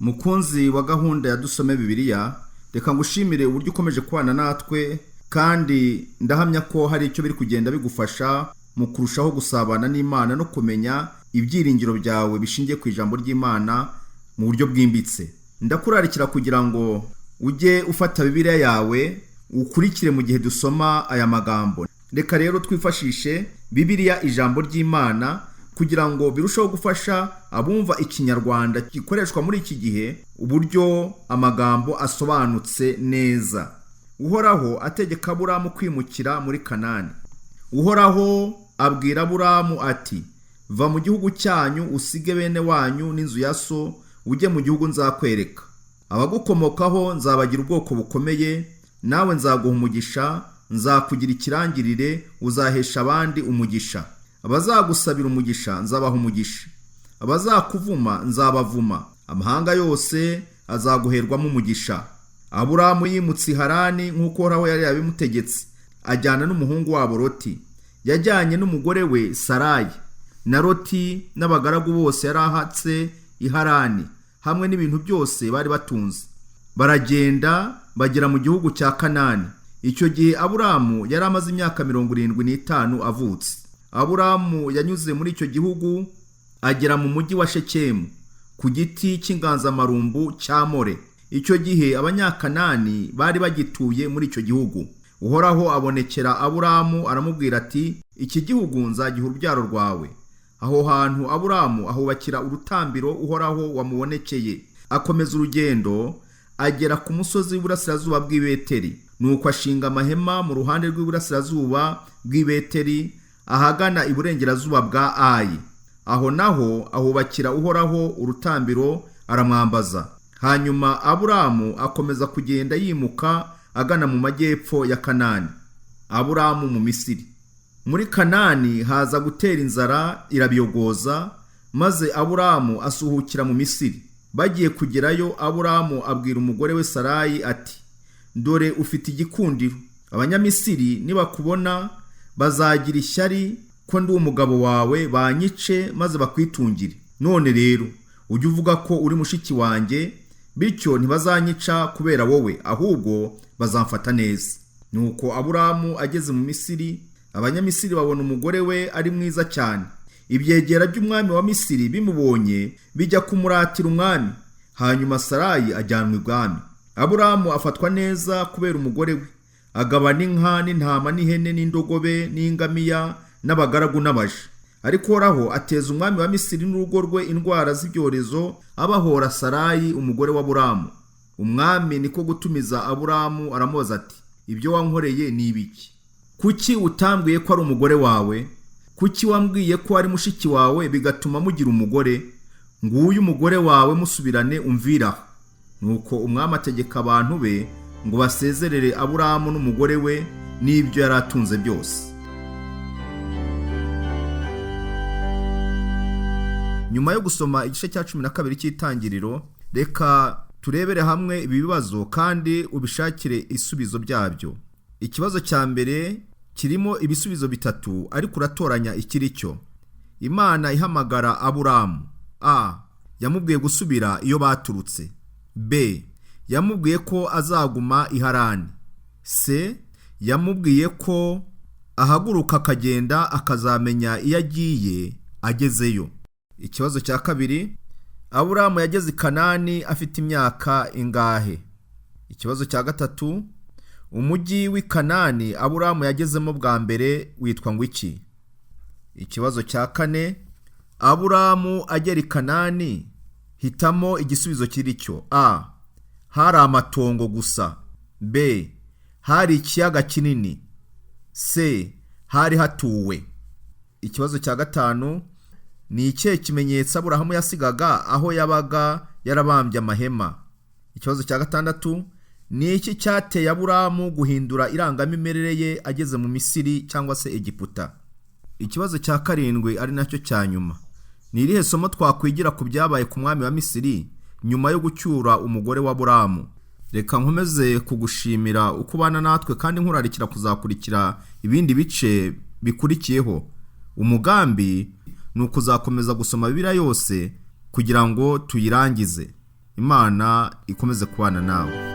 Mukunzi wa gahunda ya Dusome Bibiliya, reka ngushimire uburyo ukomeje kubana natwe, kandi ndahamya ko hari icyo biri kugenda bigufasha mu kurushaho gusabana n'Imana no kumenya ibyiringiro byawe bishingiye ku ijambo ry'Imana mu buryo bwimbitse. Ndakurarikira kugira ngo ujye ufata Bibiliya yawe ukurikire mu gihe dusoma aya magambo. Reka rero twifashishe Bibiliya ijambo ry'Imana kugira ngo birusheho gufasha abumva ikinyarwanda gikoreshwa muri iki gihe uburyo amagambo asobanutse neza. Uhoraho ategeka Aburamu kwimukira muri Kanani. Uhoraho abwira Aburamu ati, va mu gihugu cyanyu usige bene wanyu n'inzu ya so, ujye mu gihugu nzakwereka. Abagukomokaho nzabagira ubwoko bukomeye, nawe nzaguha umugisha, nzakugira ikirangirire, uzahesha abandi umugisha. Abazagusabira umugisha nzabaha umugisha, abazakuvuma nzabavuma, amahanga yose azaguherwamo umugisha. Aburamu yimutse i Harani nk'uko Uhoraho yari yabimutegetse, ajyana n'umuhungu wabo Loti. Yajyanye n'umugore we Sarayi na Loti n'abagaragu bose yari ahatse i Harani, hamwe n'ibintu byose bari batunze. Baragenda bagera mu gihugu cya Kanani. Icyo gihe Aburamu yari amaze imyaka 75 avutse. Aburamu yanyuze muri icyo gihugu agera mu mujyi wa Shekemu ku giti cy'inganzamarumbu cya More. Icyo gihe abanyakanani bari bagituye muri icyo gihugu. Uhoraho abonekera Aburamu aramubwira ati, iki gihugu nzagiha urubyaro rwawe. Aho hantu Aburamu ahubakira urutambiro Uhoraho wamubonekeye. Akomeza urugendo agera ku musozi w'iburasirazuba bw'i Beteli. Nuko ashinga amahema mu ruhande rw'iburasirazuba bw'i Beteli, ahagana iburengerazuba bwa Ayi. Aho naho ahubakira Uhoraho urutambiro aramwambaza. Hanyuma Aburamu akomeza kugenda yimuka agana mu majyepfo ya Kanani. Aburamu mu Misiri. Muri Kanani haza gutera inzara irabiyogoza, maze Aburamu asuhukira mu Misiri. Bagiye kugerayo, Aburamu abwira umugore we Sarayi ati, dore ufite igikundiro. Abanyamisiri nibakubona bazagira ishyari ko ndi umugabo wawe, banyice maze bakwitungire. None rero ujye uvuga ko uri mushiki wanjye, bityo ntibazanyica kubera wowe, ahubwo bazamfata neza. Nuko Aburamu ageze mu Misiri, Abanyamisiri babona umugore we ari mwiza cyane. Ibyegera by'umwami wa Misiri bimubonye bijya kumuratira umwami. Hanyuma Sarayi ajyanwa ibwami. Aburamu afatwa neza kubera umugore we, agabana inka n'intama n'ihene n'indogobe n'ingamiya n'abagaragu n'abaja. Ariko Uhoraho ateza umwami wa Misiri n'urugo rwe indwara z'ibyorezo, abahora Sarayi umugore wa Aburamu. Umwami niko gutumiza Aburamu aramubaza ati, ibyo wankoreye ni ibiki? Kuki utambwiye ko ari umugore wawe? Kuki wambwiye ko ari mushiki wawe bigatuma mugira umugore? Nguyu umugore wawe, musubirane umvira. Nuko umwami ategeka abantu be ngo basezerere Aburamu n'umugore we n'ibyo yari atunze byose. Nyuma yo gusoma igice cya 12 cy'Itangiriro, reka turebere hamwe ibi bibazo kandi ubishakire isubizo byabyo. Ikibazo cya mbere kirimo ibisubizo bitatu, ariko uratoranya ikiri cyo. Imana ihamagara Aburamu. A. Yamubwiye gusubira iyo baturutse. B. Yamubwiye ko azaguma i Harani. C. Yamubwiye ko ahaguruka akagenda akazamenya iyo agiye agezeyo. Ikibazo cya kabiri, Aburamu yageze i Kanani afite imyaka ingahe? Ikibazo cya gatatu, umujyi w'i Kanani Aburamu yagezemo bwa mbere witwa ngo iki? Ikibazo cya kane, Aburamu agera i Kanani, hitamo igisubizo kiri cyo. A. Hari amatongo gusa. B. Hari ikiyaga kinini. C. Hari hatuwe. Ikibazo cya gatanu, ni ikihe kimenyetso Aburahamu yasigaga aho yabaga yarabambye amahema? Ikibazo cya gatandatu, ni iki cyateye Aburamu guhindura irangamimerere ye ageze mu Misiri cyangwa se Egiputa? Ikibazo cya karindwi ari nacyo cya nyuma, ni irihe somo twakwigira ku byabaye ku mwami wa Misiri nyuma yo gucyura umugore wa Aburamu? Reka nkomeze kugushimira uko ubana natwe, kandi nkurarikira kuzakurikira ibindi bice bikurikiyeho. Umugambi ni ukuzakomeza gusoma Bibiliya yose kugira ngo tuyirangize. Imana ikomeze kubana nawe.